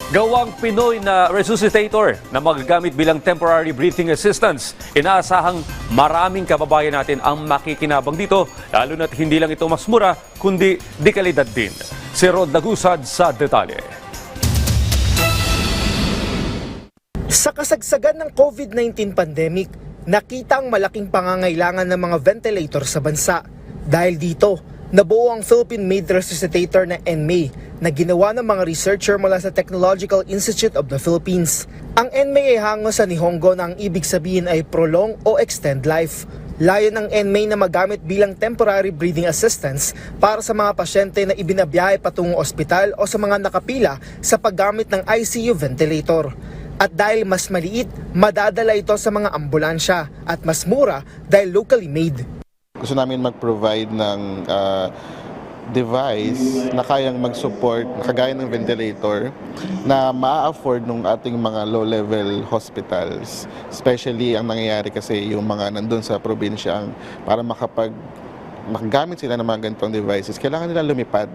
Gawang Pinoy na resuscitator na magagamit bilang temporary breathing assistance. Inaasahang maraming kababayan natin ang makikinabang dito, lalo na't hindi lang ito mas mura, kundi di kalidad din. Si Rod Lagusad sa detalye. Sa kasagsagan ng COVID-19 pandemic, nakita ang malaking pangangailangan ng mga ventilator sa bansa. Dahil dito, nabuo ang Philippine-made resuscitator na NMAY na ginawa ng mga researcher mula sa Technological Institute of the Philippines. Ang NMAY ay hango sa Nihongo na ang ibig sabihin ay prolong o extend life. Layo ng NMAY na magamit bilang temporary breathing assistance para sa mga pasyente na ibinabiyahe patungong ospital o sa mga nakapila sa paggamit ng ICU ventilator. At dahil mas maliit, madadala ito sa mga ambulansya at mas mura dahil locally made. Gusto namin mag-provide ng device na kayang mag-support, kagaya ng ventilator, na ma-afford ng ating mga low-level hospitals. Especially ang nangyayari kasi yung mga nandun sa probinsya, para makagamit sila ng mga ganitong devices, kailangan nila lumipad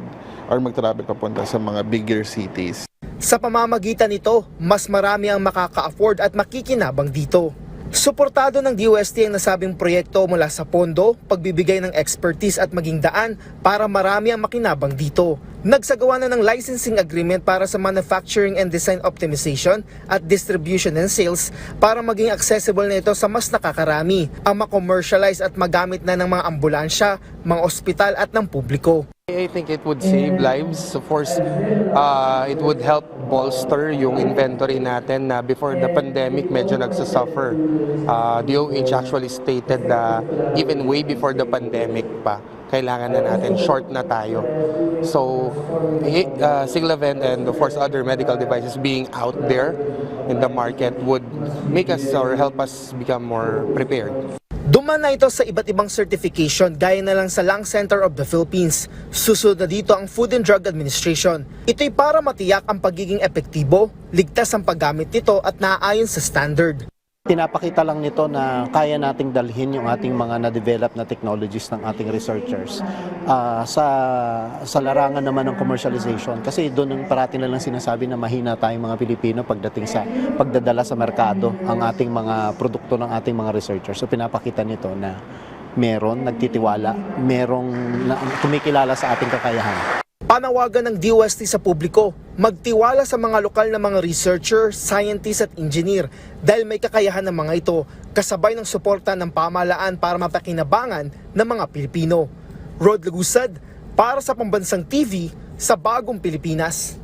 or mag-travel papunta sa mga bigger cities. Sa pamamagitan nito, mas marami ang makaka-afford at makikinabang dito. Suportado ng DOST ang nasabing proyekto mula sa pondo, pagbibigay ng expertise at maging daan para marami ang makinabang dito. Nagsagawa na ng licensing agreement para sa manufacturing and design optimization at distribution and sales para maging accessible na ito sa mas nakakarami, ang ma-commercialize at magamit na ng mga ambulansya, mga ospital at ng publiko. I think it would save lives. Of course, it would help bolster yung inventory natin na before the pandemic medyo nagsasuffer. DOH actually stated na even way before the pandemic pa, kailangan na natin, short na tayo. So, Siglavent and of course other medical devices being out there in the market would make us or help us become more prepared. Duman na ito sa iba't ibang certification gaya na lang sa Lung Center of the Philippines. Susunod na dito ang Food and Drug Administration. Ito'y para matiyak ang pagiging epektibo, ligtas ang paggamit nito at naaayon sa standard. Pinapakita lang nito na kaya nating dalhin yung ating mga na-develop na technologies ng ating researchers sa larangan naman ng commercialization. Kasi doon ang parating na lang sinasabi na mahina tayong mga Pilipino pagdating sa pagdadala sa merkado ang ating mga produkto ng ating mga researchers. So pinapakita nito na meron nagtitiwala, merong kumikilala sa ating kakayahan. Panawagan ng DOST sa publiko, magtiwala sa mga lokal na mga researcher, scientist at engineer dahil may kakayahan ng mga ito kasabay ng suporta ng pamahalaan para mapakinabangan ng mga Pilipino. Rod Lagusad para sa Pambansang TV sa Bagong Pilipinas.